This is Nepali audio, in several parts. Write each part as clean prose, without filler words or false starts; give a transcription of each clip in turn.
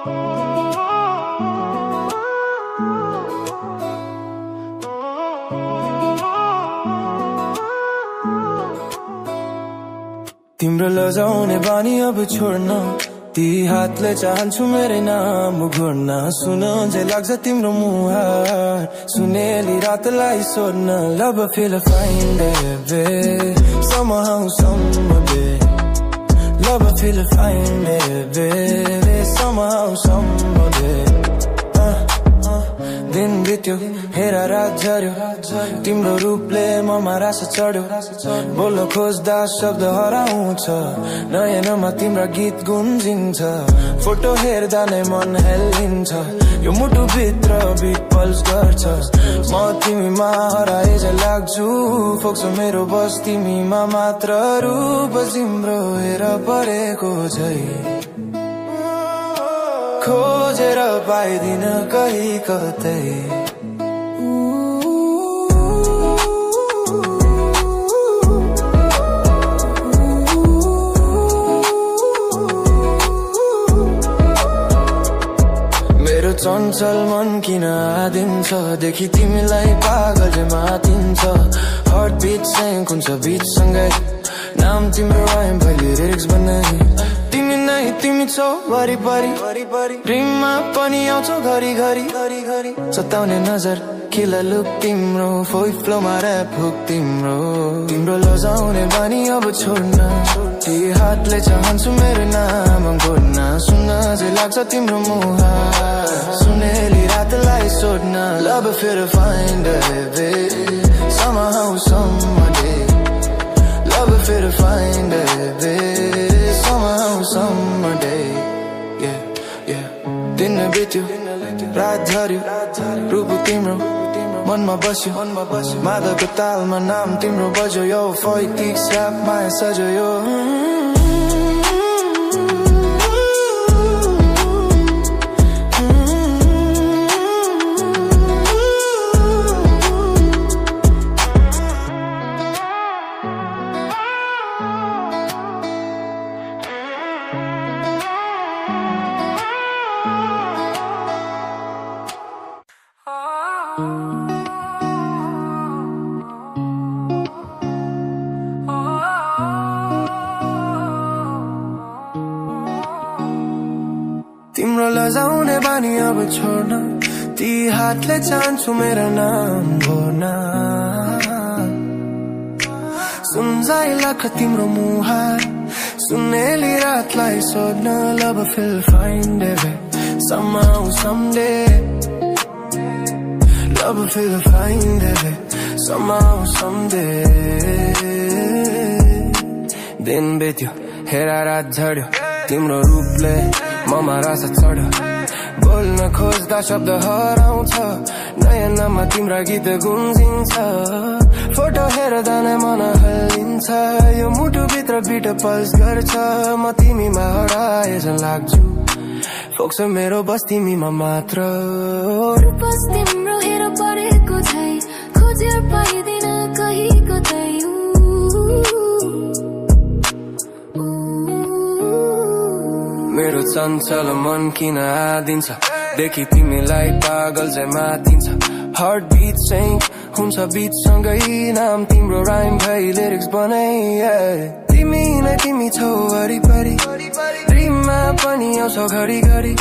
तिम्रो लजाउने बानी अब छोड्न ती हातले चाहन्छु मेरो नाम घोर्न सुन जे लाग्छ तिम्रो मुहार सुनेली रातलाई सोध्न love feel find it somehow someday love feel find it somehow someday दिन बित्यो हेर रात झर्यो तिम्रो रूपले ममा रास चढ्यो बोल्न खोज्दा शब्द हराउँछ नयनमा तिम्रो गीत गुन्जिन्छ फोटो हेर्दा नै मन हेलिन्छ यो मुटु भित्र बिट पल्स गर्छ म तिमीमा हराए झै लाग्छु फोक्सो मेरो बस तिमीमा मात्र रूप तिम्रो हेर परेको झै खोजेर पाइदिन कहीँ कतै मेरो चञ्चल मन किन आदिन्छ देखि तिमीलाई पागल जे मातिन्छ हर्ट बिट सेन्क हुन्छ बिटसँगै नाम तिम्रो आएम भइले लिरिक्स बनाइ तिमी छौ वरिपरि ड्रिममा पनि आउँछौ घरि घरि सताउने नजर खिला लुक तिम्रो फोइ फ्लोमा ऱ्याप हुक तिम्रो लजाउने बानी अब छोड्न ती हातले चाहन्छु मेरो नाम घोर्न सुन्न जे लाग्छ तिम्रो मुहार सुनेली रातलाई सोध्न love feel find it somehow someday love feel find it somehow someday दिन बित्यो रात झर्यो रूप तिम्रो मनमा बस्यो मादको तालमा नाम तिम्रो बज्यो यो फोइटिक स्याप माया सज्यो यो तिम्रो लजाउने बानी अब छोड्न ती हातले चाहन्छु मेरो नाम घोर्न सुन्झै लाग्छ तिम्रो मुहार सुनेली रातलाई सोध्न love feel find it somehow someday love feel find it somehow someday दिन बित्यो हेर रात झर्यो तिम्रो रूपले ममा रास चढ्यो बोल्न खोज्दा शब्द हराउँछ नयनमा तिम्रो गीत गुन्जिन्छ फोटो हेर्दा नै मन हल्लिन्छ यो मुटु भित्र बिट पल्स गर्छ म तिमीमा हराए झन् लाग्छु फोक्सो मेरो बस तिमीमा मात्र बस तिम्रो हेर परेको झै खोजेर पाइदिन कहीँ कतै मेरो चञ्चल मन किन आदिन्छ देखि तिमीलाई पागल झै मातिन्छ हर्ट बिट सेन्क हुन्छ बिटसँगै नाम तिम्रो राइम भई लिरिक्स बनाइ तिमी नै तिमी छौ वरिपरि ड्रिममा पनि आउँछौ घरि घरि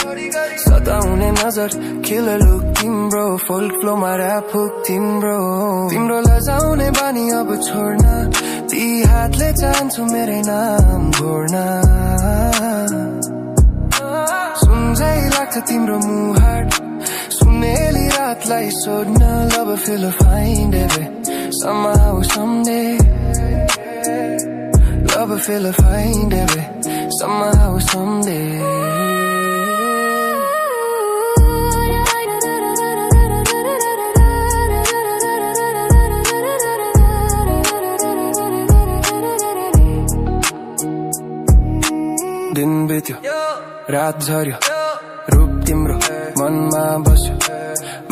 सताउने नजर खिल लुक तिम्रो फोल्क फ्लोमा ऱ्याप हुक तिम्रो लजाउने बानी अब छोड्न ती हातले चाहन्छु मेरो नाम घोर्न सुन्झै लाग्छ तिम्रो मुहार सुनेली रातलाई सोध्न love feel find it somehow someday love feel find it somehow someday दिन बित्यो रात झर्यो रूप तिम्रो मनमा बस्यो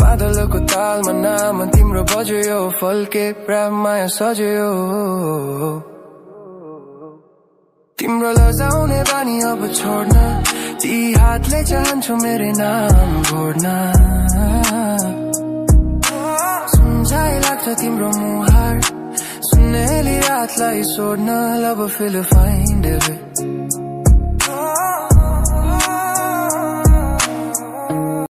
मादलको तालमा नाम तिम्रो बज्यो यो फल्के प्रेम माया सज्यो तिम्रो लजाउने बानी अब छोड्न ती हात हातले चाहन्छु मेरो नाम घोड्न सुन्झाइ लाग्छ तिम्रो मुहार सुन्नेली रातलाई सोड्न love will find a way